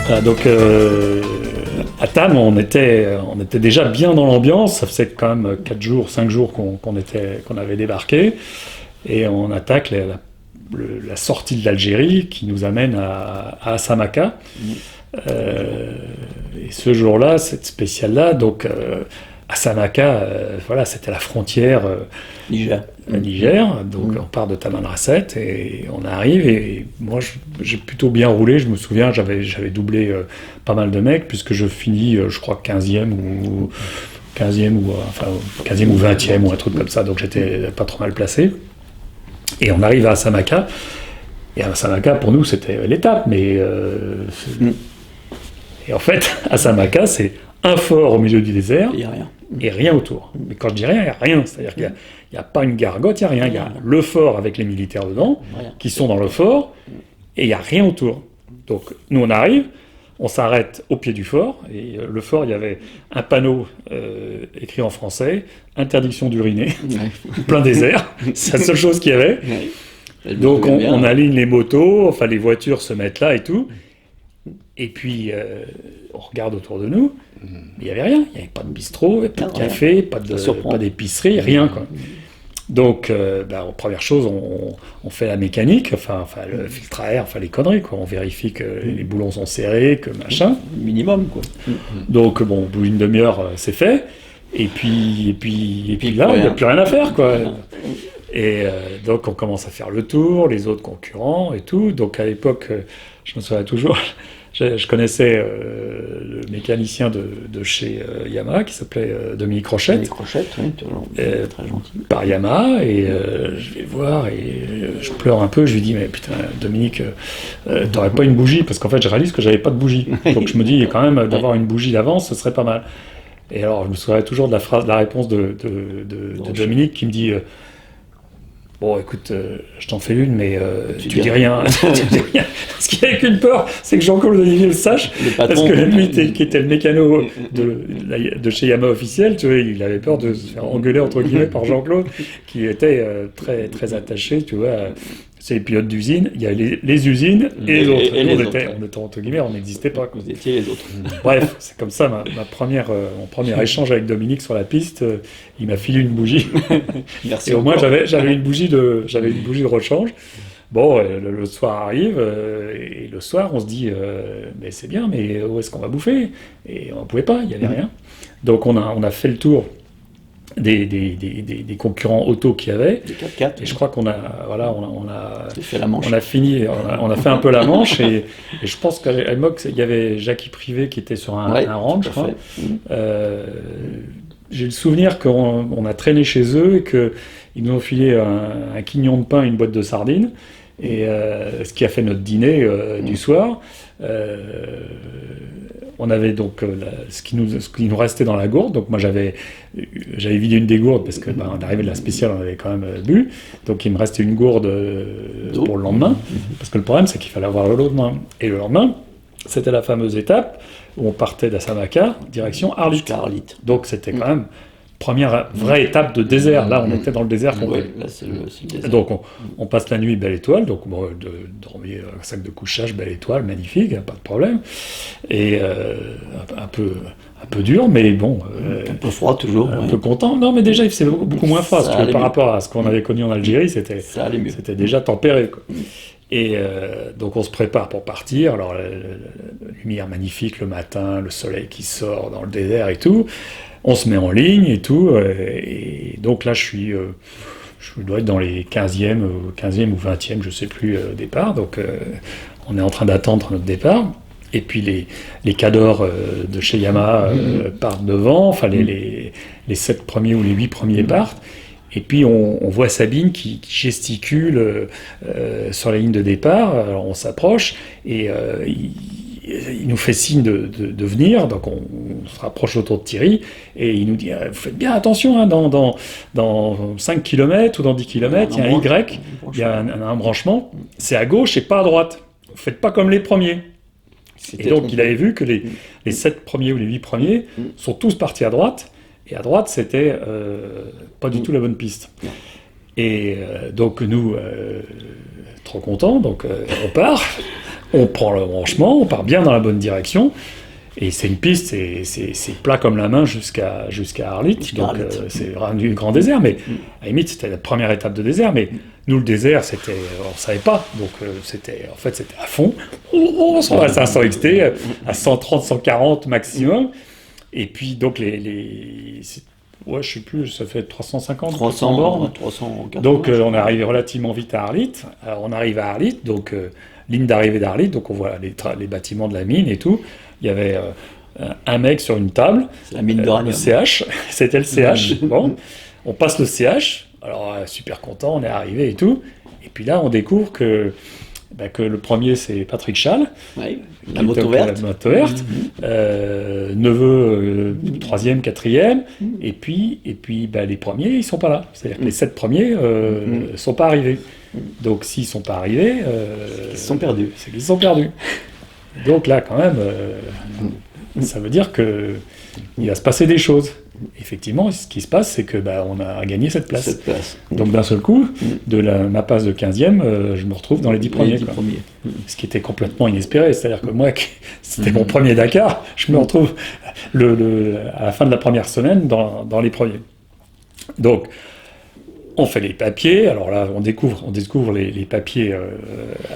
Voilà, donc à Tam, on était déjà bien dans l'ambiance. Ça faisait quand même 4 jours, 5 jours qu'on avait débarqué. Et on attaque la sortie de l'Algérie qui nous amène à Samaka. Et ce jour-là, cette spéciale-là, donc à Samaka, voilà, c'était la frontière Niger. Donc on part de Tamanrasset et on arrive. Et moi, j'ai plutôt bien roulé. Je me souviens, j'avais doublé pas mal de mecs puisque je finis, je crois, 15e ou 20e ou un truc comme ça. Donc j'étais pas trop mal placé. Et on arrive à Samaka. Et à Samaka, pour nous, c'était l'étape. Mais et en fait, à Samaka, c'est un fort au milieu du désert. Il n'y a rien. Et rien autour. Mais quand je dis rien, il n'y a rien. C'est-à-dire qu'il n'y a pas une gargote, il n'y a rien. Il y a le fort avec les militaires dedans, qui sont dans le fort, et il n'y a rien autour. Donc nous, on arrive, on s'arrête au pied du fort, et le fort, il y avait un panneau écrit en français, interdiction d'uriner, plein désert, c'est la seule chose qu'il y avait. Donc on aligne les motos, enfin les voitures se mettent là et tout, et puis on regarde autour de nous, il n'y avait rien, il n'y avait pas de bistrot, pas de café, pas d'épicerie, rien quoi. Donc, première chose, on fait la mécanique, enfin le filtre à air, enfin les conneries quoi. On vérifie que les boulons sont serrés, que machin. Minimum quoi. Donc bon, au bout d'une demi-heure, c'est fait. Et puis là, il n'y a plus rien à faire quoi. Et donc on commence à faire le tour, les autres concurrents et tout. Donc à l'époque, je me souviens toujours. Je connaissais le mécanicien de chez Yamaha qui s'appelait Dominique Rochette. Dominique Rochette, oui, très gentil. Par Yamaha, et je vais le voir et je pleure un peu. Je lui dis, mais putain, Dominique, t'aurais pas une bougie? Parce qu'en fait, je réalise que j'avais pas de bougie. Donc je me dis, quand même, d'avoir une bougie d'avance, ce serait pas mal. Et alors, je me souviens toujours de la réponse de Dominique qui me dit. Bon, écoute, je t'en fais une, mais tu dis rien. Ce qui avait qu'une peur, c'est que Jean-Claude Olivier le sache, parce que lui, qui était le mécano de chez Yamaha officiel, tu vois, il avait peur de se faire engueuler, entre guillemets, par Jean-Claude, qui était très, très attaché, tu vois. C'est les pilotes d'usine, il y a les usines et les autres. On était, entre guillemets, on n'existait pas. Vous étiez les autres. Bref, c'est comme ça, mon premier échange avec Dominique sur la piste, il m'a filé une bougie. Merci. Et au moins, j'avais une bougie de rechange. Bon, le soir arrive, et le soir, on se dit, mais c'est bien, mais où est-ce qu'on va bouffer? Et on ne pouvait pas, il n'y avait rien. Donc on a fait le tour des concurrents auto qu'il y avait. Des 4x4. Et je crois qu'on a fait la Manche. On a fini, on a fait un peu la Manche, et je pense qu'à l'époque, il y avait Jackie Privé qui était sur un ranch, je crois. J'ai le souvenir qu'on a traîné chez eux et qu'ils nous ont filé un quignon de pain et une boîte de sardines, et ce qui a fait notre dîner du soir. On avait donc ce qui nous restait dans la gourde. Donc moi j'avais vidé une des gourdes parce que on arrivait de la spéciale, on avait quand même bu. Donc il me restait une gourde pour le lendemain, parce que le problème c'est qu'il fallait avoir le lendemain. Et le lendemain, c'était la fameuse étape où on partait d'Assamaka direction Arlit. Donc c'était quand même première vraie étape de désert. Là, on était dans le désert complet. Là, c'est le désert. Donc, on passe la nuit Belle Étoile. Donc, dormir un sac de couchage Belle Étoile, magnifique, pas de problème. Et un peu dur, mais bon. Un peu froid toujours. Un peu content. Non, mais déjà, il faisait beaucoup moins froid. Par rapport à ce qu'on avait connu en Algérie, c'était déjà tempéré, quoi. Et donc on se prépare pour partir. Alors la lumière magnifique le matin, le soleil qui sort dans le désert et tout. On se met en ligne et tout. Et donc là je dois être dans les 15e ou 20e, je sais plus, départ. Donc on est en train d'attendre notre départ. Et puis les cadors de chez Yamaha partent devant. Enfin les 7 premiers ou les 8 premiers partent. Et puis on voit Sabine qui gesticule sur la ligne de départ. Alors on s'approche et il nous fait signe de venir. Donc on se rapproche autour de Thierry et il nous dit vous faites bien attention, hein, dans 5 km ou dans 10 km, il y a un Y, il y a un embranchement, c'est à gauche et pas à droite. Vous faites pas comme les premiers. Et donc il avait vu que les 7 premiers ou les 8 premiers sont tous partis à droite. Et à droite, c'était pas du tout la bonne piste. Et donc nous, trop contents, donc on part. On prend le branchement, on part bien dans la bonne direction. Et c'est une piste, c'est plat comme la main jusqu'à Arlit. Donc c'est vraiment du grand désert. Mais à la limite, c'était la première étape de désert. Mais nous, le désert, on ne savait pas. Donc c'était à fond. On s'en va à 500 XT, à 130, 140 maximum. Et puis, donc, ouais, je sais plus, ça fait 300 bornes. 380. Donc, on est arrivé relativement vite à Arlit. Alors, on arrive à Arlit, donc, ligne d'arrivée d'Arlit, donc on voit les bâtiments de la mine et tout. Il y avait un mec sur une table. C'est la mine d'uranium. Le CH, c'était le CH. Bon, on passe le CH, alors super content, on est arrivé et tout. Et puis là, on découvre que le premier, c'est Patrick Schall. Oui, la moto verte. Neveu, troisième, quatrième. Et puis les premiers, ils sont pas là. C'est-à-dire que les 7 premiers sont pas arrivés. Donc s'ils sont pas arrivés, ils sont perdus. C'est qu'ils sont perdus. Donc là, quand même, ça veut dire que il va se passer des choses. Effectivement, ce qui se passe, c'est que on a gagné cette place. Donc d'un seul coup, de ma passe de 15e, je me retrouve dans les 10 premiers. Ce qui était complètement inespéré. C'est-à-dire que moi, c'était mon premier Dakar, je me retrouve à la fin de la première semaine dans les premiers. Donc, on fait les papiers, alors là on découvre les papiers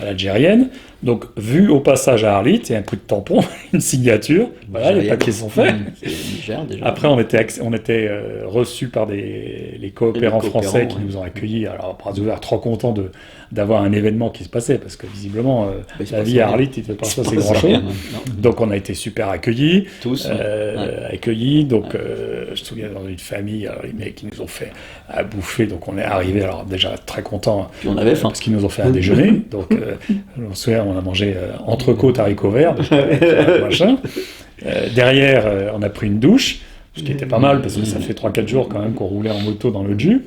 à l'algérienne, donc vu au passage à Arlit, et un coup de tampon, une signature, voilà, les papiers sont faits. Niger, déjà. Après on était reçus par les coopérants français qui nous ont accueillis, alors bras ouverts, trop contents d'avoir un événement qui se passait, parce que visiblement la vie à Arlit, il ne fait pas ça, c'est grand chose. Donc on a été super accueillis, tous, accueillis, donc je me souviens dans une famille, alors, les mecs qui nous ont fait à bouffer, donc on est arrivé, alors déjà très content, parce qu'ils nous ont fait un déjeuner, donc je me souviens, on a mangé entrecôte, haricots verts, machin. Derrière, on a pris une douche, ce qui était pas mal, parce que ça fait 3-4 jours quand même qu'on roulait en moto dans le jus.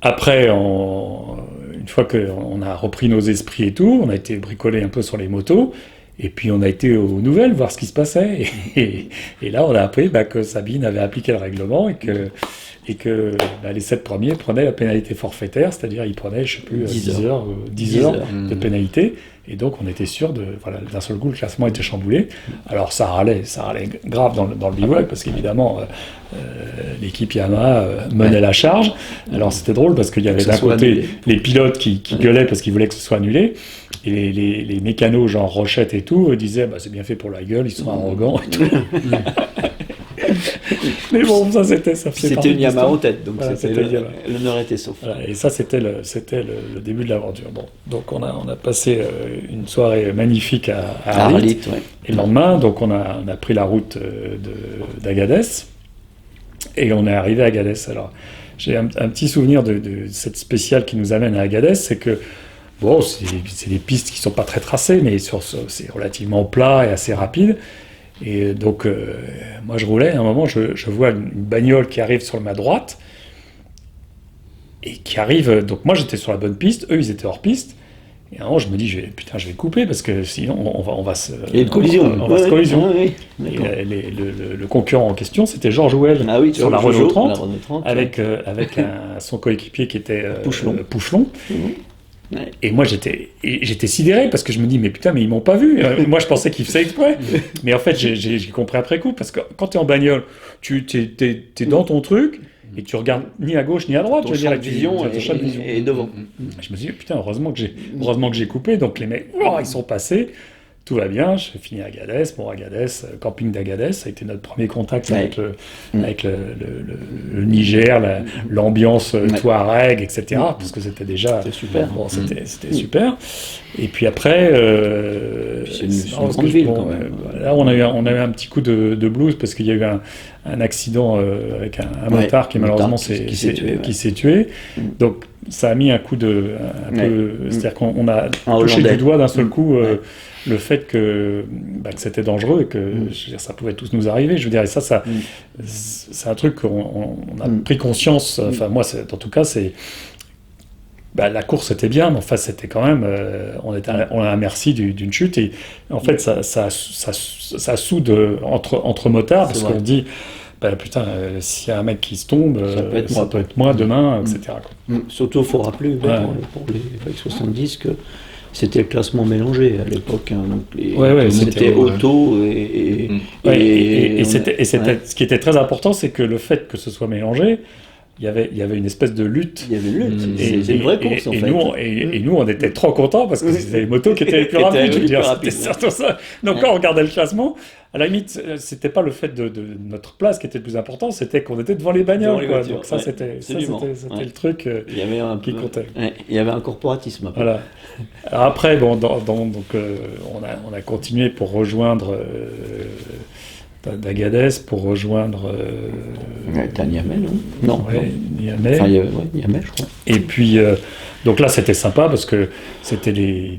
Après, une fois qu'on a repris nos esprits et tout, on a été bricolé un peu sur les motos, et puis on a été aux nouvelles, voir ce qui se passait, et là on a appris que Sabine avait appliqué le règlement, et que les 7 premiers prenaient la pénalité forfaitaire, c'est-à-dire ils prenaient, je sais plus, 10 heures de pénalité, et donc on était sûr d'un seul coup le classement était chamboulé. Alors ça râlait grave dans le bivouac, parce qu'évidemment l'équipe Yamaha menait la charge. Alors c'était drôle parce qu'il y avait d'un côté les pilotes qui gueulaient parce qu'ils voulaient que ce soit annulé, et les mécanos genre Rochette et tout disaient c'est bien fait pour la gueule, ils sont arrogants et tout. Mais bon, ça c'était une Yamaha en tête, donc voilà, l'honneur était sauf. Voilà, et ça c'était le début de l'aventure. Bon, donc on a passé une soirée magnifique à Arlit, et le lendemain, donc on a pris la route d'Agadez, et on est arrivé à Agadez. Alors j'ai un petit souvenir de cette spéciale qui nous amène à Agadez, c'est que c'est des pistes qui sont pas très tracées, mais c'est relativement plat et assez rapide. Et donc, moi je roulais, à un moment je vois une bagnole qui arrive sur ma droite, et qui arrive, donc moi j'étais sur la bonne piste, eux ils étaient hors piste, et à un moment je me dis, je vais couper, parce que sinon on va se... Il y a une collision. On va se collision. Et le concurrent en question, c'était Georges Ouel, sur la Renault 30, avec son coéquipier qui était Pouchelon. Ouais. Et moi j'étais sidéré, parce que je me dis mais ils m'ont pas vu. Moi je pensais qu'ils faisaient exprès, mais en fait j'ai compris après coup, parce que quand t'es en bagnole, t'es dans ton truc et tu regardes ni à gauche ni à droite. Ton champ de vision est devant. Je me suis dit heureusement que j'ai coupé. Donc les mecs ils sont passés, tout va bien, j'ai fini à Agadez, camping d'Agadez, ça a été notre premier contact avec le Niger, l'ambiance Touareg, etc. Parce que c'était déjà... C'était super. Bon, c'était super. Et puis après... c'est une grande ville quand même. Là, on a eu un petit coup de blues, parce qu'il y a eu un accident avec un motard qui malheureusement qui s'est tué. Donc ça a mis un coup peu... C'est-à-dire qu'on a touché du doigt d'un seul coup... le fait que c'était dangereux, et que je veux dire, ça pouvait tous nous arriver. Je veux dire, et ça c'est un truc qu'on a pris conscience. Enfin, moi, en tout cas, c'est la course était bien, mais enfin, c'était quand même, on est à merci d'une chute, et en fait, ça soude entre motards, parce qu'on dit. S'il y a un mec qui se tombe, ça peut être moi demain, etc. Surtout, il faut rappeler pour les 70 que C'était le classement mélangé à l'époque. Hein, donc c'était auto et c'était ce qui était très important, c'est que le fait que ce soit mélangé, il y avait une espèce de lutte. Il y avait une lutte. C'est une vraie course en fait. Nous, on était trop contents parce que c'était les motos qui étaient les plus rapides. C'était surtout ça. Donc quand on regardait le classement, à la limite, c'était pas le fait de notre place qui était le plus important, c'était qu'on était devant les bagnoles. Donc ça, c'était le truc qui comptait. Il y avait un corporatisme. Après. Voilà. Alors après, donc on a continué pour rejoindre. D'Agadez pour rejoindre Niamey, non Niamey. Enfin, Niamey, je crois. Et puis, donc là, c'était sympa parce que c'était des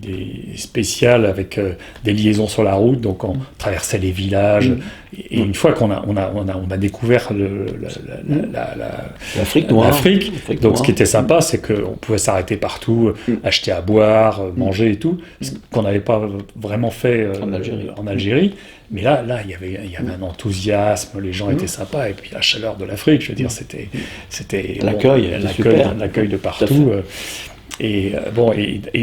spéciales avec des liaisons sur la route, donc on traversait les villages. Et une fois qu'on a découvert l'Afrique noire. Donc ce qui était sympa, c'est qu'on pouvait s'arrêter partout, acheter à boire, manger et tout, ce qu'on n'avait pas vraiment fait en Algérie. Mais là, il y avait un enthousiasme, les gens étaient sympas, et puis la chaleur de l'Afrique, je veux dire, c'était l'accueil de partout. Et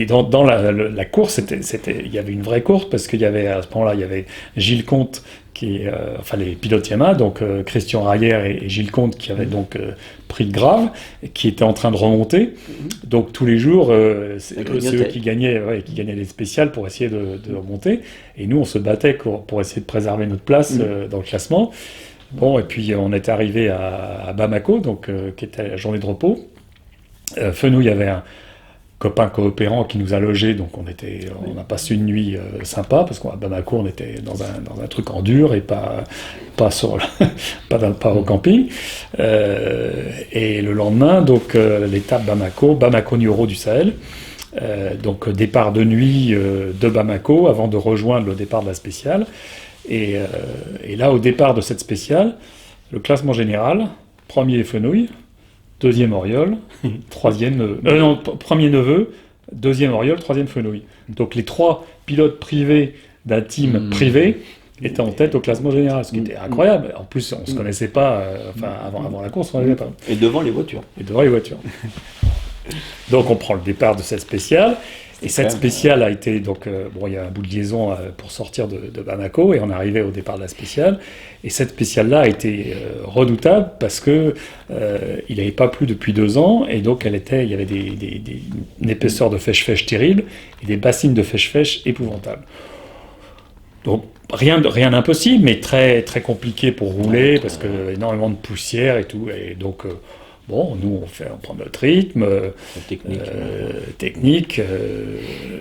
dans la course, il y avait une vraie course, parce qu'il y avait, à ce moment-là, il y avait Gilles Comte, les pilotes Yamaha, donc Christian Rayer et Gilles Comte, qui avaient donc pris le Grave, qui étaient en train de remonter. Donc tous les jours, c'est eux qui gagnaient les spéciales pour essayer de remonter. Et nous, on se battait pour essayer de préserver notre place dans le classement. Bon, et puis on est arrivé à Bamako, donc qui était la journée de repos. Fenouil, il y avait un copain coopérant qui nous a logés, donc on a passé une nuit sympa, parce qu'à Bamako, on était dans un truc en dur et pas au camping. Et le lendemain, donc l'étape Bamako-Nioro du Sahel. Donc départ de nuit de Bamako avant de rejoindre le départ de la spéciale. Et là, au départ de cette spéciale, le classement général, premier Fenouil, deuxième Auriol, premier Neveu, deuxième Auriol, troisième Fenouil. Donc les trois pilotes privés d'un team privé étaient en tête au classement général, ce qui était incroyable. En plus, on ne se connaissait pas, avant la course, on ne connaissait pas. Et devant les voitures. Donc on prend le départ de cette spéciale. Et cette spéciale a été, il y a un bout de liaison pour sortir de Bamako, et on arrivait au départ de la spéciale. Et cette spéciale-là a été redoutable parce que il n'avait pas plu depuis 2 ans, et donc il y avait une épaisseur de fèche-fèche terrible, et des bassines de fèche-fèche épouvantables. Donc rien d'impossible, mais très, très compliqué pour rouler, parce que énormément de poussière et tout, et donc... nous, on prend notre rythme, technique.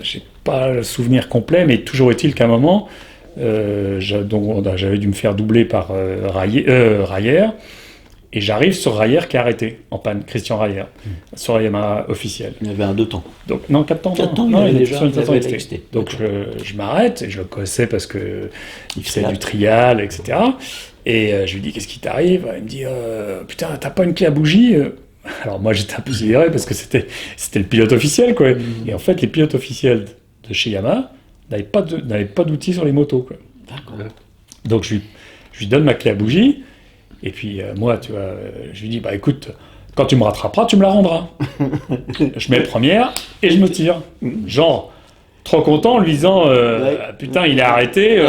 J'ai pas le souvenir complet, mais toujours est-il qu'à un moment, j'avais dû me faire doubler par Rayer, et j'arrive sur Rayer qui est arrêté, en panne, Christian Rayer, sur la Yamaha officielle. Il y avait un 2 temps. Donc, non, 4 temps. 4 temps, non, il était déjà sur une 4 temps XT. Donc je m'arrête, et je le connaissais parce qu'il faisait du trial, etc. Et je lui dis, qu'est-ce qui t'arrive ? Il me dit, putain, t'as pas une clé à bougie ? Alors moi j'étais un peu sidéré parce que c'était le pilote officiel, quoi. Et en fait les pilotes officiels de chez Yamaha n'avaient pas d'outils sur les motos, quoi. D'accord. Donc je lui donne ma clé à bougie, et puis moi, tu vois, je lui dis, bah écoute, quand tu me rattraperas, tu me la rendras. Je mets première et je me tire. Genre, trop content en lui disant, putain, il est arrêté,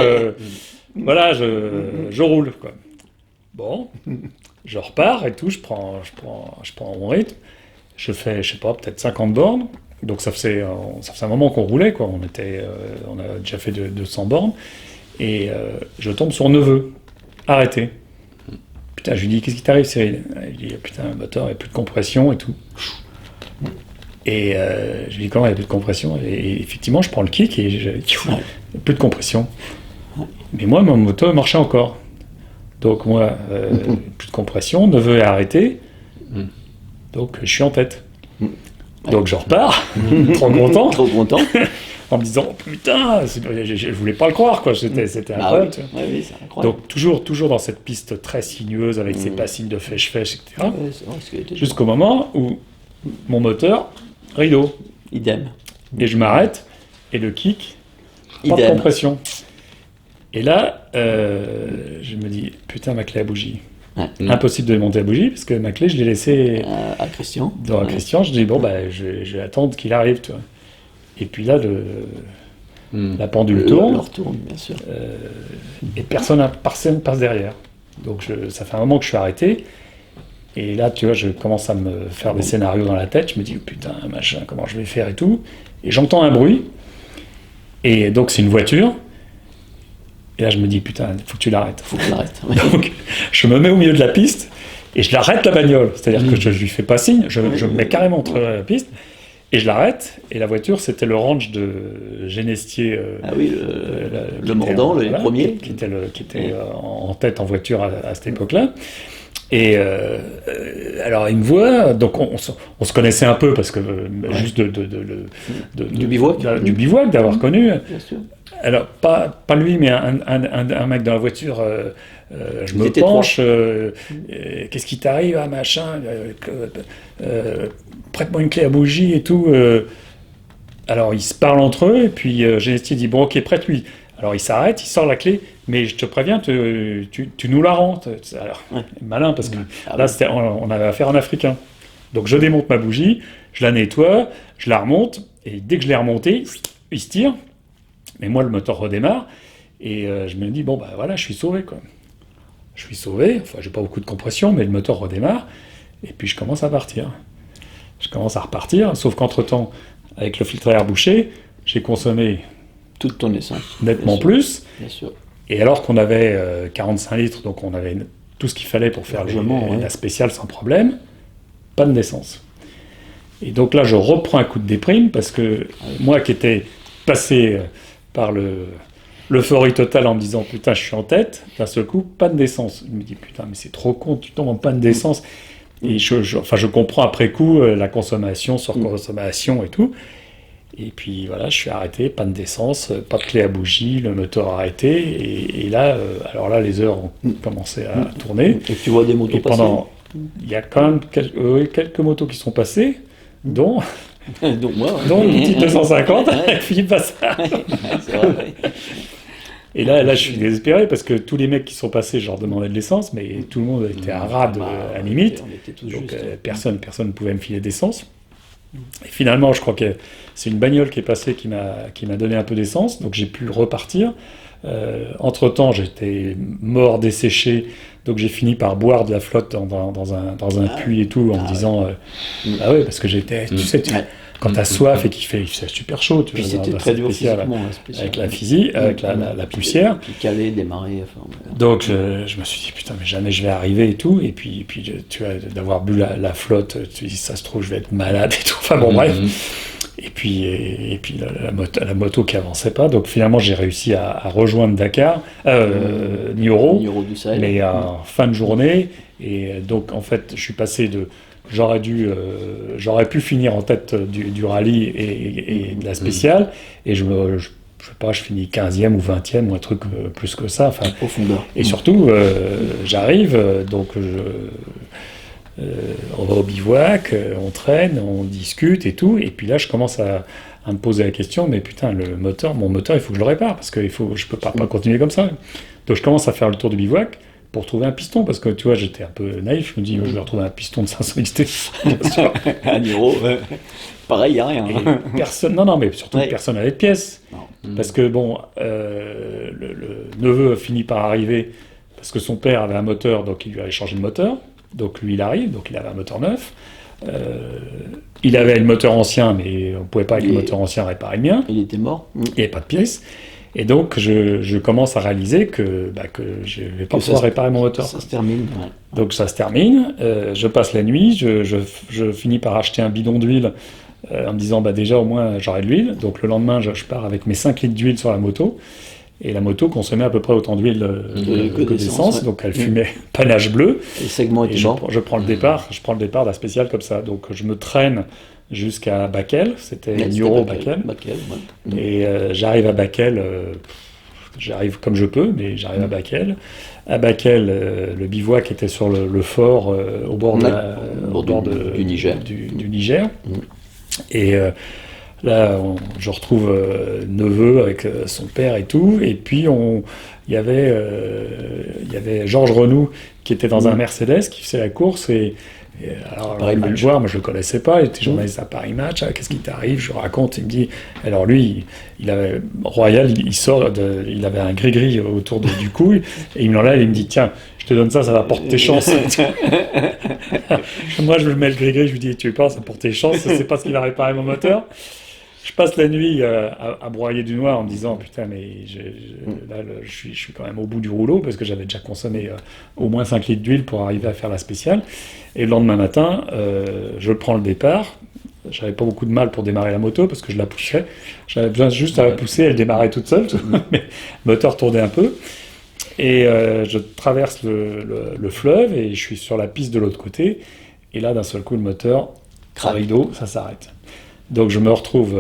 voilà, je roule, quoi. Bon, je repars et tout, je prends mon rythme, je fais, je sais pas, peut-être 50 bornes, donc ça faisait un moment qu'on roulait, quoi. On a déjà fait 200 bornes, et je tombe sur Neveu, arrêté. Putain, je lui dis, qu'est-ce qui t'arrive, Cyril ? Il dit, putain, le moteur, il n'y a plus de compression et tout. Et je lui dis, comment il n'y a plus de compression ? Et effectivement, je prends le kick et il n'y a plus de compression. Mais moi, mon moteur marchait encore. Donc moi, plus de compression, Neveu est arrêté, donc je suis en tête. Donc je repars, trop content, en me disant, oh, putain, je voulais pas le croire, quoi. C'était incroyable. Oui, c'est incroyable. Donc toujours dans cette piste très sinueuse, avec ses bassines de fèche-fèche, etc. Jusqu'au moment où mon moteur, rideau. Idem. Et je m'arrête, et le kick, pas de compression. Et là, je me dis, putain, ma clé à bougie. Impossible de démonter la bougie, parce que ma clé, je l'ai laissée à Christian. Christian, je dis, bon, je vais attendre qu'il arrive, tu vois. Et puis là, la pendule tourne. L'heure tourne, bien sûr. Et personne passe derrière. Donc ça fait un moment que je suis arrêté. Et là, tu vois, je commence à me faire des scénarios dans la tête. Je me dis, oh, putain, machin, comment je vais faire et tout. Et j'entends un bruit. Et donc, c'est une voiture. Et là, je me dis, putain, il faut que tu l'arrêtes. Faut que tu l'arrêtes. Donc, je me mets au milieu de la piste et je l'arrête la bagnole. C'est-à-dire que je lui fais pas signe. Je me mets carrément entre la piste. Et je l'arrête. Et la voiture, c'était le ranch de Génestier. Ah oui, le Mordant, le premier. Qui était en tête en voiture à cette époque-là. Et alors il me voit, donc on se connaissait un peu parce que juste du bivouac, du bivouac d'avoir connu. Bien sûr. Alors pas lui, mais un mec dans la voiture. Je me penche. Qu'est-ce qui t'arrive, ah, machin. Prête-moi une clé à bougie et tout. Alors ils se parlent entre eux et puis Génestier dit bon ok prête-lui. Alors il s'arrête, il sort la clé, mais je te préviens, tu nous la rends. Alors, malin, parce que là, on avait affaire à un Africain. Donc je démonte ma bougie, je la nettoie, je la remonte, et dès que je l'ai remontée, il se tire, mais moi le moteur redémarre, et je me dis, bon bah voilà, je suis sauvé quoi. Je suis sauvé, enfin j'ai pas beaucoup de compression, mais le moteur redémarre, et puis je commence à partir. Je commence à repartir, sauf qu'entre-temps, avec le filtre à air bouché, j'ai consommé toute ton essence. Nettement plus. Bien sûr. Et alors qu'on avait 45 litres, donc on avait tout ce qu'il fallait pour faire la spéciale sans problème, panne d'essence. Et donc là, je reprends un coup de déprime, parce que moi qui étais passé par l'euphorie totale en me disant « Putain, je suis en tête », d'un seul coup, panne d'essence. Je me dis « Putain, mais c'est trop con, tu tombes en panne d'essence ». Et je comprends après coup la consommation, surconsommation et tout. Et puis voilà, je suis arrêté, panne d'essence, pas de clé à bougie, le moteur arrêté, et là, alors là, les heures ont commencé à tourner. Et tu vois des motos passer. Il y a quand même quelques motos qui sont passées, dont moi, dont une petite 250 avec Philippe Vassar. C'est vrai. Et là, je suis désespéré parce que tous les mecs qui sont passés, je leur demandais de l'essence, mais tout le monde était à rade à limite. On était tous donc juste. personne ne pouvait me filer d'essence. Et finalement, je crois que c'est une bagnole qui est passée qui m'a donné un peu d'essence, donc j'ai pu repartir. Entre-temps, j'étais mort, desséché, donc j'ai fini par boire de la flotte dans un puits et tout, en me disant ah ouais, parce que j'étais, tu sais, quand t'as soif et qu'il fait super chaud, tu puis vois, c'était très dur physiquement, avec la physique, avec la poussière. Puis caler, démarrer. Donc je me suis dit putain, mais jamais je vais arriver et tout. Et puis tu vois, d'avoir bu la flotte, tu dis ça se trouve je vais être malade et tout. Enfin bon bref. Et puis la moto qui avançait pas. Donc finalement j'ai réussi à rejoindre Dakar, Nioro, du Sahel. Mais en fin de journée. Et donc en fait je suis passé de j'aurais pu finir en tête du rallye et de la spéciale, et je sais pas, je finis 15e ou 20e ou un truc plus que ça. Enfin, profondeur. Et surtout, j'arrive, donc on va au bivouac, on traîne, on discute et tout, et puis là je commence à me poser la question, mais putain, mon moteur, il faut que je le répare, parce que je peux pas continuer comme ça. Donc je commence à faire le tour du bivouac, pour trouver un piston, parce que tu vois, j'étais un peu naïf, je me dis, je vais retrouver un piston de 500 XT, bien sûr. À Niro, pareil, il n'y a rien. Et personne, non, mais surtout personne n'avait de pièces. Parce que bon, le neveu a fini par arriver, parce que son père avait un moteur, donc il lui avait changé de moteur, donc lui il arrive, donc il avait un moteur neuf. Il avait le moteur ancien, mais on ne pouvait pas avec le moteur ancien réparer le mien. Il était mort. Il n'y avait pas de pièces. Et donc, je commence à réaliser que je ne vais pas pouvoir réparer mon moteur. Ça se termine. Ouais. Donc, ça se termine. Je passe la nuit. Je finis par acheter un bidon d'huile en me disant, déjà, au moins, j'aurai de l'huile. Donc, le lendemain, je pars avec mes 5 litres d'huile sur la moto. Et la moto consommait à peu près autant d'huile que d'essence. Ouais. Donc, elle fumait panache bleu. Et le segment était mort. Je prends le départ de la spéciale comme ça. Donc, je me traîne jusqu'à Bakel, c'était Nioro Bakel. Et j'arrive à Bakel, j'arrive comme je peux, mais j'arrive à Bakel. À Bakel, le bivouac était sur le fort au bord du Niger. Du Niger. Et là, je retrouve neveu avec son père et tout. Et puis, il y avait Georges Renoux qui était dans un Mercedes, qui faisait la course, et Alors, il va le voir, moi je le connaissais pas, il était journaliste à Paris Match, qu'est-ce qui t'arrive, je raconte, il me dit, alors lui, il avait, Royal, il avait un gris-gris autour du cou, et il me l'enlève, il me dit, tiens, je te donne ça va porter chance. Moi je me mets le gris-gris, je lui dis, tu penses, ça porte tes chances, c'est pas ce qui va réparer mon moteur. Je passe la nuit à broyer du noir en me disant putain mais là je suis quand même au bout du rouleau parce que j'avais déjà consommé au moins 5 litres d'huile pour arriver à faire la spéciale. Et le lendemain matin, je prends le départ. J'avais pas beaucoup de mal pour démarrer la moto parce que je la poussais. J'avais besoin juste à la pousser, elle démarrait toute seule. Mais le moteur tournait un peu. Et je traverse le fleuve et je suis sur la piste de l'autre côté. Et là d'un seul coup le moteur, rideau, ça s'arrête. Donc je me retrouve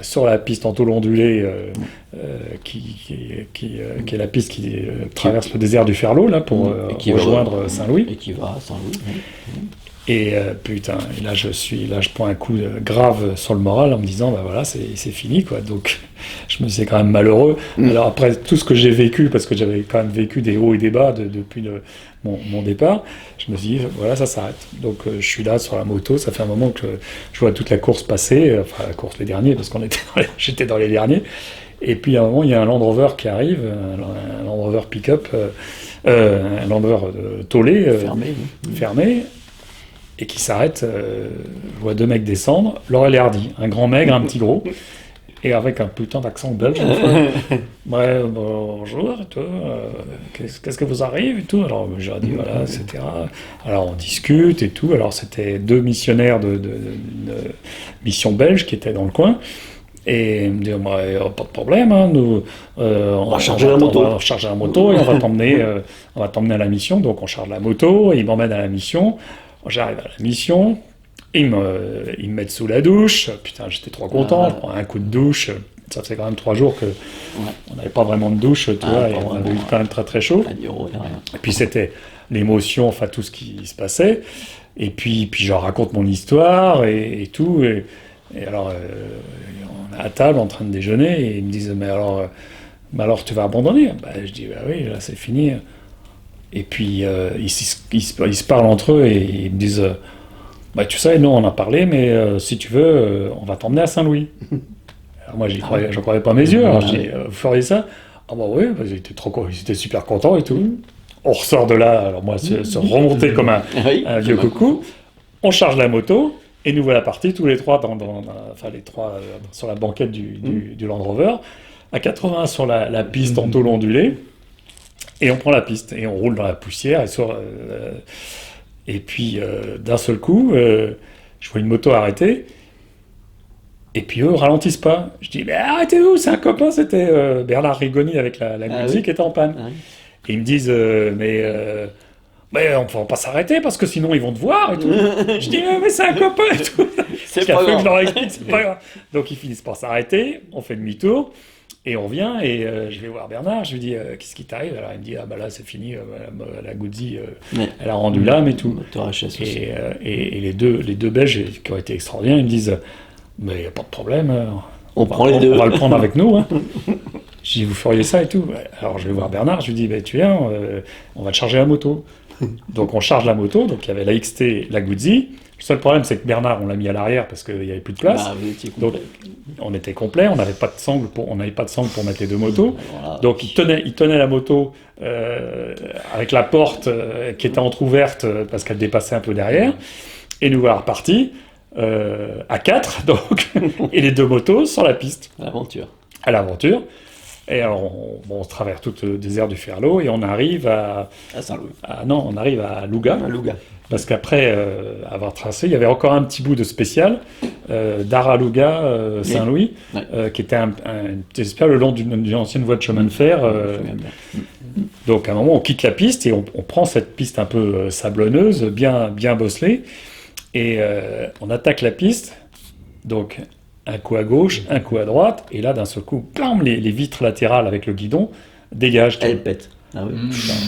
sur la piste en tôle ondulée qui est la piste qui traverse le désert du Ferlo là pour rejoindre Saint-Louis. Et qui va à Saint-Louis. Et putain, et là je prends un coup grave sur le moral en me disant bah voilà c'est fini quoi. Donc je me suis quand même malheureux. Alors après tout ce que j'ai vécu, parce que j'avais quand même vécu des hauts et des bas depuis mon départ, je me suis dit voilà ça s'arrête. Donc je suis là sur la moto, ça fait un moment que je vois toute la course passer, enfin la course les derniers parce j'étais dans les derniers. Et puis à un moment il y a un Land Rover qui arrive, un Land Rover pick-up, un Land Rover tôlé, fermé. Et qui s'arrête, je vois 2 mecs descendre, Laurel et Hardy, un grand maigre, un petit gros, et avec un putain d'accent belge. Ouais, bonjour, et tout, qu'est-ce que vous arrive et tout. Alors j'ai dit voilà, etc. Alors on discute et tout. Alors c'était 2 missionnaires d'une mission belge qui étaient dans le coin. Et il me dit pas de problème, hein, nous on va charger la moto. On va charger la moto et on va t'emmener à la mission. Donc on charge la moto et ils m'emmènent à la mission. J'arrive à la mission, ils me mettent sous la douche, putain j'étais trop content, je prends un coup de douche, ça faisait quand même 3 jours qu'on n'avait pas vraiment de douche, tu vois, et on avait eu quand même très très chaud. Et puis c'était l'émotion, enfin tout ce qui se passait, et puis je leur raconte mon histoire et tout, et alors on est à table en train de déjeuner, et ils me disent mais alors tu vas abandonner? Je dis bah oui, là c'est fini. Et puis ils se parlent entre eux et ils me disent bah tu sais, nous on en a parlé, mais si tu veux, on va t'emmener à Saint-Louis. Alors moi j'en croyais pas mes yeux, alors je dis vous feriez ça? Ah bah oui, ils étaient super contents et tout. On ressort de là, alors moi se remonter comme un vieux coucou, on charge la moto et nous voilà partis tous les trois sur la banquette du Land Rover, à 80 sur la piste en tôle ondulée. Et on prend la piste, et on roule dans la poussière, et puis d'un seul coup, je vois une moto arrêtée, et puis eux ralentissent pas. Je dis, mais arrêtez-vous, c'est un copain, c'était Bernard Rigoni avec la musique qui était en panne. Et ils me disent, mais on ne peut pas s'arrêter, parce que sinon ils vont te voir, et tout. Je dis, mais c'est un copain, et tout. C'est pas grave. Je leur explique, c'est pas grave. Donc ils finissent par s'arrêter, on fait demi-tour, et on vient, et je vais voir Bernard, je lui dis qu'est-ce qui t'arrive? Alors il me dit ah bah là c'est fini, la Guzzi elle a rendu l'âme et tout. Et les deux Belges qui ont été extraordinaires, ils me disent mais il n'y a pas de problème, on va le prendre avec nous. Hein. Je dis vous feriez ça et tout. Alors je vais voir Bernard, je lui dis bah, tu viens, on va te charger la moto. Donc on charge la moto, donc il y avait la XT, la Guzzi. Le seul problème, c'est que Bernard, on l'a mis à l'arrière parce qu'il n'y avait plus de place. Donc, on était complet, on n'avait pas de sangle pour mettre les 2 motos. Voilà. Donc, il tenait la moto avec la porte qui était entrouverte parce qu'elle dépassait un peu derrière. Et nous voilà repartis à 4, donc, et les 2 motos sur la piste. À l'aventure. Et alors, on traverse tout le désert du Ferlo et on arrive à Saint-Louis. On arrive à Louga. Parce qu'après avoir tracé, il y avait encore un petit bout de spécial d'Aralouga, Saint-Louis, qui était un spécial le long d'une ancienne voie de chemin de fer. Donc à un moment, on quitte la piste et on prend cette piste un peu sablonneuse, bien bosselée, et on attaque la piste. Donc un coup à gauche, un coup à droite, et là d'un seul coup, blam, les vitres latérales avec le guidon dégagent. Elle pète. Ah oui.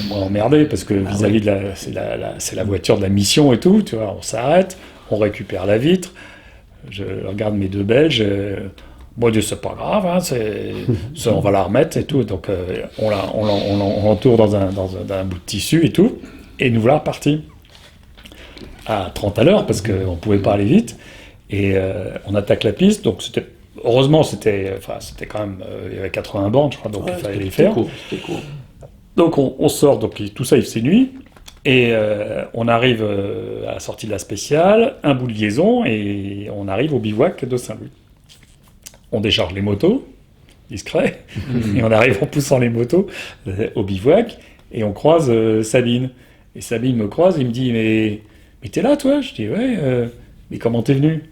Moi emmerdé parce que vis-à-vis de c'est la voiture de la mission et tout, tu vois, on s'arrête, on récupère la vitre, je regarde mes 2 Belges, bon Dieu c'est pas grave, hein, on va la remettre et tout, donc on l'entoure dans un bout de tissu et tout, et nous voilà repartis. à 30 à l'heure parce qu'on ne pouvait pas aller vite. Et on attaque la piste. Donc heureusement, c'était quand même, il y avait 80 bornes, je crois, donc il fallait les faire. C'était court. Donc on sort, donc tout ça il fait nuit. Et on arrive à la sortie de la spéciale, un bout de liaison, et on arrive au bivouac de Saint-Louis. On décharge les motos, discret, et on arrive en poussant les motos au bivouac, et on croise Sabine. Et Sabine me croise, il me dit « Mais t'es là, toi ?» Je dis « Ouais, mais comment t'es venu ?»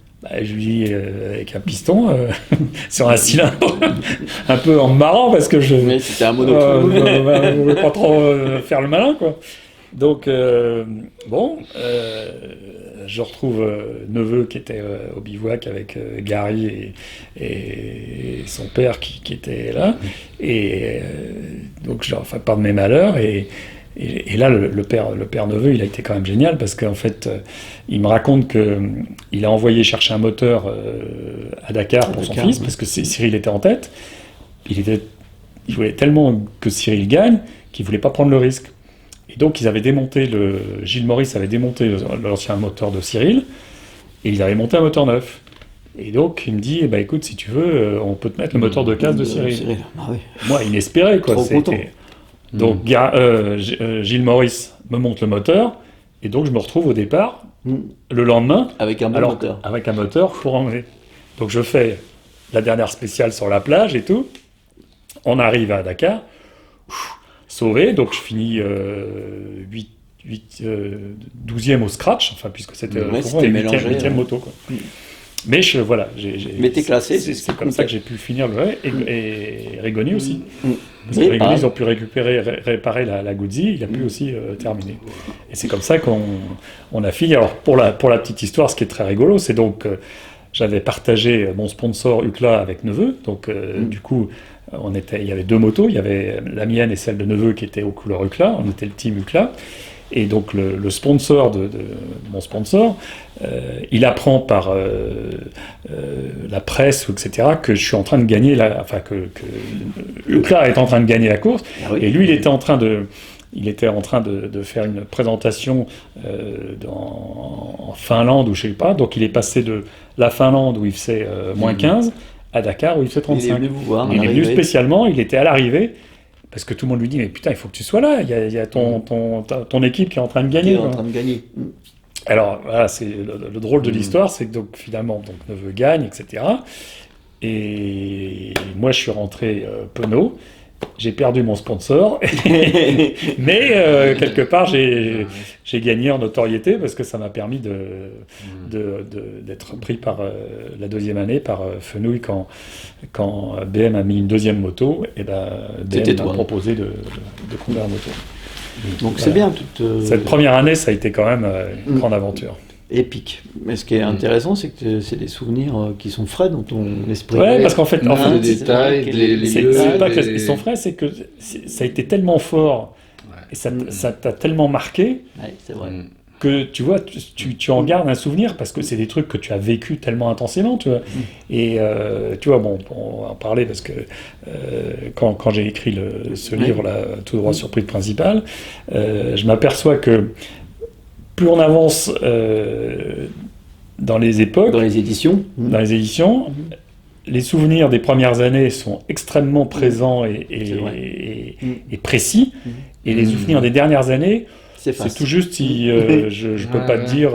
Je lui dis avec un piston sur un cylindre, un peu en me marrant, parce que Mais c'était un mono. je voulais pas trop faire le malin, quoi. Donc, je retrouve Neveu qui était au bivouac avec Gary et son père qui était là. Et donc, je leur fais part de mes malheurs. Et là, le père Neveu, il a été quand même génial parce qu'en fait, il me raconte qu'il a envoyé chercher un moteur à Dakar pour son fils parce que Cyril était en tête. Il voulait tellement que Cyril gagne qu'il voulait pas prendre le risque. Et donc, Gilles Maurice avait démonté l'ancien moteur de Cyril, et ils avaient monté un moteur neuf. Et donc, il me dit, écoute, si tu veux, on peut te mettre le moteur de casse de Cyril. Ah oui. Moi, inespéré, quoi. Trop content. Donc, Gilles Maurice me monte le moteur, et donc je me retrouve au départ, le lendemain, avec un bon moteur. Avec un moteur pour emmener. Donc, je fais la dernière spéciale sur la plage et tout. On arrive à Dakar. Sauvé, donc je finis 12e au scratch, enfin puisque c'était mélangé, 8e moto. Quoi. Mais Mais t'es classé, c'est comme ça que j'ai pu finir le vrai, et Rigoni aussi. Parce que Rigoni, ils ont pu réparer la Guzzi, il a pu aussi terminer. Et c'est comme ça qu'on a fini. Alors pour la petite histoire, ce qui est très rigolo, c'est donc j'avais partagé mon sponsor UCLA avec Neveu, donc du coup il y avait deux motos, il y avait la mienne et celle de Neveu qui étaient aux couleurs UCLA, on était le team UCLA, et donc le sponsor de mon sponsor, il apprend par la presse, etc., que je suis en train de gagner, que UCLA est en train de gagner la course, et lui il était en train de faire une présentation en Finlande ou je sais pas, donc il est passé de la Finlande où il faisait moins 15 à Dakar où il faisait 35. Il est venu vous voir. Il est venu spécialement, il était à l'arrivée, parce que tout le monde lui dit, mais putain, il faut que tu sois là, il y a ton équipe qui est en train de gagner. Alors, voilà, c'est le drôle de l'histoire, c'est que donc, finalement, Neveu gagne, etc. Et moi, je suis rentré penaud. J'ai perdu mon sponsor, mais quelque part j'ai gagné en notoriété parce que ça m'a permis d'être pris par la deuxième année par Fenouil quand BM a mis une deuxième moto, et BM m'a proposé de conduire la moto. Donc c'est bien. Cette première année, ça a été quand même une grande aventure. Épique. Mais ce qui est intéressant, c'est que c'est des souvenirs qui sont frais dans ton esprit. Ouais, parce qu'en fait, les détails, les lieux, c'est pas qu'ils sont frais, c'est que ça a été tellement fort et ça t'a tellement marqué c'est vrai. que tu vois, tu en gardes un souvenir parce que c'est des trucs que tu as vécu tellement intensément, tu vois. Et tu vois, bon, on va en parler parce que quand j'ai écrit ce livre-là, Tout droit sur prix de principal, je m'aperçois que plus on avance dans les époques, dans les éditions, les souvenirs des premières années sont extrêmement présents et précis, et les souvenirs des dernières années, c'est tout juste si je peux pas te dire,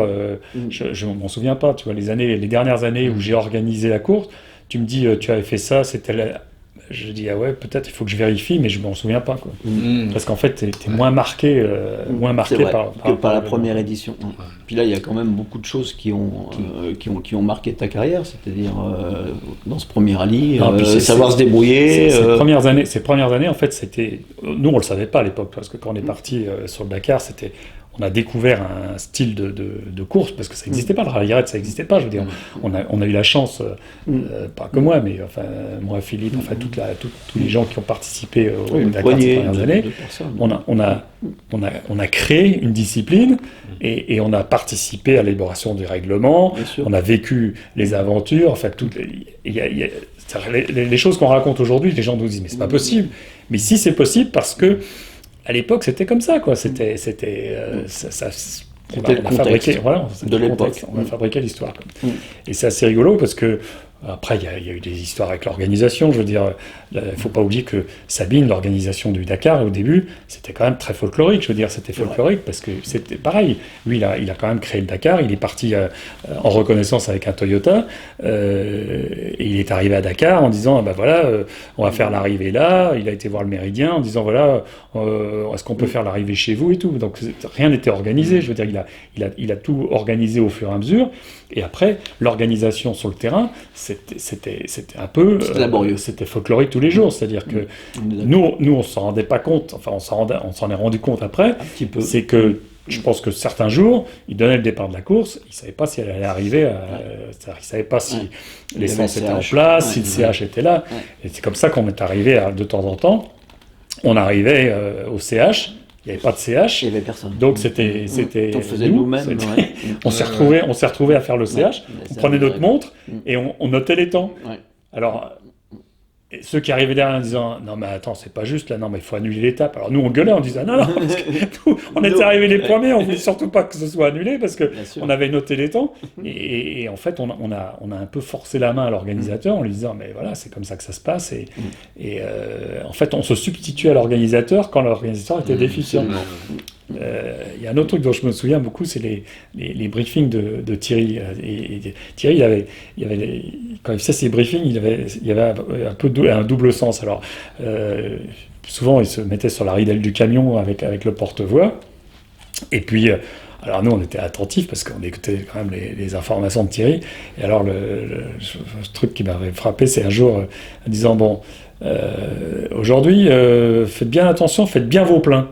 je m'en souviens pas, tu vois, les dernières années où j'ai organisé la course, tu me dis tu avais fait ça, je dis ah ouais, peut-être il faut que je vérifie, mais je m'en souviens pas, quoi. Parce qu'en fait t'es moins marqué par la première édition. Puis là il y a quand même beaucoup de choses qui ont marqué ta carrière, c'est-à-dire dans ce premier rallye, savoir se débrouiller. Ces premières années en fait c'était, nous on le savait pas à l'époque, parce que quand on est parti sur le Dakar, on a découvert un style de course, parce que ça n'existait pas, le rallye raid, ça n'existait pas, je veux dire. On a eu la chance, pas que moi, mais enfin, moi, Philippe, enfin, tous les gens qui ont participé au Dakar ces premières années, on a créé une discipline, et on a participé à l'élaboration des règlements, on a vécu les aventures, en fait, les choses qu'on raconte aujourd'hui, les gens nous disent, mais c'est pas possible. Mais si, c'est possible, parce que à l'époque, c'était comme ça, quoi. va fabriquer, voilà, de l'époque. On va fabriquer l'histoire. Et c'est assez rigolo parce que après, il y a eu des histoires avec l'organisation. Je veux dire, il ne faut pas oublier que Sabine, l'organisation du Dakar, au début, c'était quand même très folklorique. Je veux dire, c'était folklorique parce que c'était pareil. Lui, il a quand même créé le Dakar. Il est parti en reconnaissance avec un Toyota. Et il est arrivé à Dakar en disant, on va faire l'arrivée là. Il a été voir le Méridien en disant, est-ce qu'on peut faire l'arrivée chez vous et tout. Donc, rien n'était organisé. Je veux dire, il a tout organisé au fur et à mesure. Et après, l'organisation sur le terrain, c'était un peu... C'était laborieux. C'était folklorique tous les jours. C'est-à-dire que nous, on ne s'en rendait pas compte. Enfin, on s'en est rendu compte après. Un petit peu. C'est que je pense que certains jours, il donnait le départ de la course, il ne savait pas si elle allait arriver. Il ne savait pas si l'essence était en place, si le CH était là. Et c'est comme ça qu'on est arrivé de temps en temps. On arrivait au CH. Il n'y avait pas de CH. Il n'y avait personne. Donc c'était on faisait nous-mêmes. On s'est retrouvés à faire le CH. On prenait notre montre et on notait les temps. Alors ceux qui arrivaient derrière en disant non mais attends, c'est pas juste là, non mais il faut annuler l'étape. Alors nous on gueulait en disant non parce que nous, on était arrivés les premiers, on voulait surtout pas que ce soit annulé parce que on avait noté les temps et en fait on a un peu forcé la main à l'organisateur en lui disant mais voilà, c'est comme ça que ça se passe et en fait on se substituait à l'organisateur quand l'organisateur était déficient. Il y a un autre truc dont je me souviens beaucoup, c'est les briefings de Thierry. Et Thierry, quand il faisait ses briefings, il y avait un peu un double sens. Alors, souvent, il se mettait sur la ridelle du camion avec le porte-voix. Et puis, alors nous, on était attentifs parce qu'on écoutait quand même les informations de Thierry. Et alors, le truc qui m'avait frappé, c'est un jour, en disant, bon, aujourd'hui, faites bien attention, faites bien vos pleins.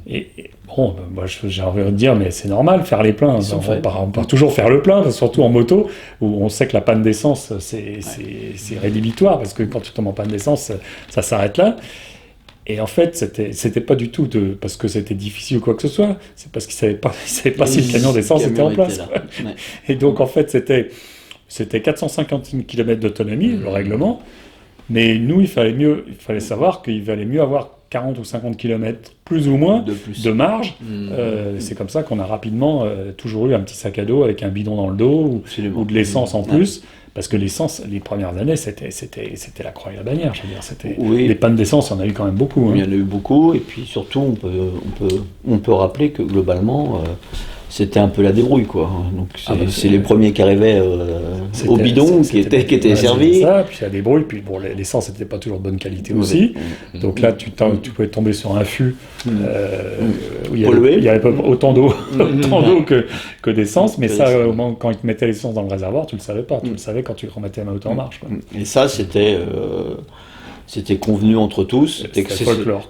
Et bon, moi j'ai envie de dire, mais c'est normal, faire les pleins. On peut toujours faire le plein, surtout en moto, où on sait que la panne d'essence, c'est rédhibitoire, parce que quand tu tombes en panne d'essence, ça s'arrête là. Et en fait, c'était pas du tout parce que c'était difficile ou quoi que ce soit, c'est parce qu'ils ne savaient pas si le camion d'essence était en place. Et donc, en fait, c'était 450 km d'autonomie, le règlement, mais nous, il fallait savoir qu'il valait mieux avoir 40 ou 50 km plus ou moins de marge. C'est comme ça qu'on a rapidement toujours eu un petit sac à dos avec un bidon dans le dos ou de l'essence en plus. Parce que l'essence, les premières années, c'était la croix et la bannière. Je veux dire, les pannes d'essence, on a eu quand même beaucoup. Il y en a eu beaucoup, et puis surtout, on peut rappeler que globalement, c'était un peu la débrouille, quoi. Donc c'est les premiers qui arrivaient au bidon qui étaient servis. Ça, puis la débrouille, puis bon, l'essence n'était pas toujours de bonne qualité aussi. Donc là, tu pouvais tomber sur un fût où il y avait autant d'eau que d'essence, mais ça, au moment quand ils te mettaient l'essence dans le réservoir, tu le savais pas. Tu le savais quand tu remettais la moto en marche, quoi. Et ça, c'était convenu entre tous.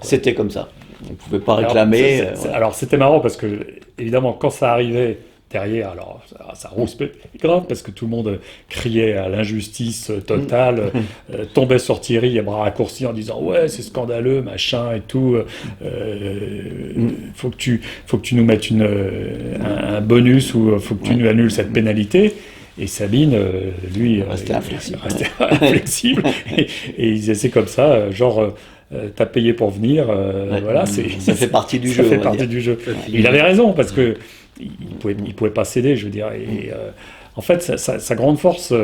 C'était comme ça. On ne pouvait pas réclamer. Alors c'était marrant parce que, évidemment, quand ça arrivait derrière, alors ça rouspait grave parce que tout le monde criait à l'injustice totale, tombait sur Thierry à bras raccourcis en disant ouais, c'est scandaleux, machin et tout, faut que tu nous mettes un bonus ou faut que tu nous annules cette pénalité. Et Sabine, lui, restait inflexible. et il disait c'est comme ça, genre. T'as payé pour venir, voilà, ça fait partie du jeu. Ça fait partie du jeu. Il avait raison parce que il pouvait pas céder, je veux dire. Et en fait, sa grande force,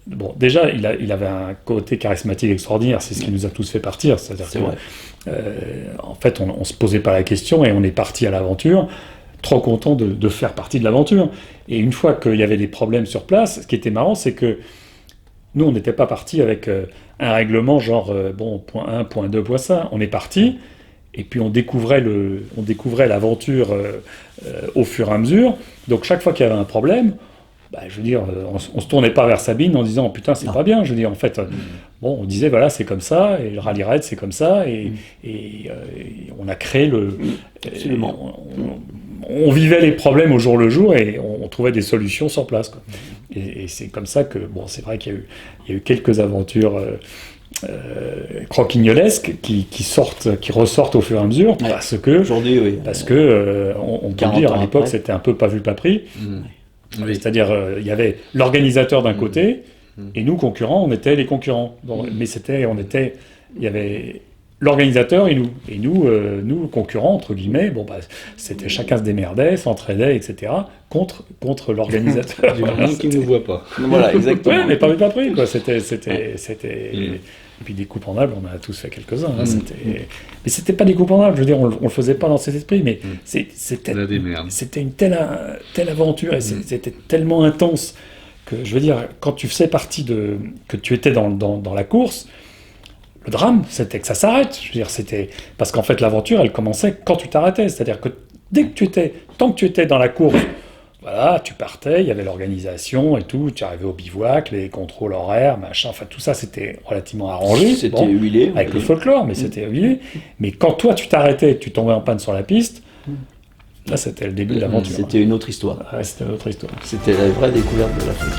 bon, déjà, il avait un côté charismatique extraordinaire. C'est ce qui nous a tous fait partir. C'est-à-dire en fait, on se posait pas la question et on est parti à l'aventure. Trop content de faire partie de l'aventure. Et une fois qu'il y avait des problèmes sur place, ce qui était marrant, c'est que nous, on n'était pas partis avec un règlement genre, point 1, point 2, point ça. On est parti, et puis on découvrait l'aventure au fur et à mesure. Donc chaque fois qu'il y avait un problème, je veux dire, on se tournait pas vers Sabine en disant putain, c'est pas bien. Je veux dire, en fait, on disait voilà, c'est comme ça, et le rallye raid, c'est comme ça, et on a créé on vivait les problèmes au jour le jour et on trouvait des solutions sur place, quoi. Et c'est comme ça que, bon, c'est vrai qu'il y a eu quelques aventures croquignolesques qui ressortent au fur et à mesure, parce que, on peut le dire, à l'époque, c'était un peu pas vu, pas pris. C'est-à-dire, il y avait l'organisateur d'un côté, et nous, concurrents, on était les concurrents. Donc, mais il y avait l'organisateur et nous concurrents entre guillemets, c'était chacun se démerdait, s'entraidait, etc. contre l'organisateur. Du moment qu'il ne nous voit pas. Voilà, exactement. Ouais, mais pas pris quoi. C'était. Et puis des coupes en nappe, on en a tous fait quelques-uns. Hein, mais c'était pas des coupes en nappe, je veux dire, on le faisait pas dans cet esprit, mais c'était une telle aventure et c'était tellement intense que, je veux dire, quand tu faisais partie que tu étais dans la course, le drame, c'était que ça s'arrête. Je veux dire, c'était parce qu'en fait l'aventure, elle commençait quand tu t'arrêtais, c'est-à-dire que tant que tu étais dans la course. Voilà, tu partais, il y avait l'organisation et tout, tu arrivais au bivouac, les contrôles horaires, machin, enfin tout ça c'était relativement arrangé. C'était huilé. Avec le folklore, mais c'était huilé. Mais quand toi tu t'arrêtais et que tu tombais en panne sur la piste, là c'était le début de l'aventure. C'était une autre histoire. Ouais, c'était une autre histoire. C'était la vraie découverte de l'Afrique.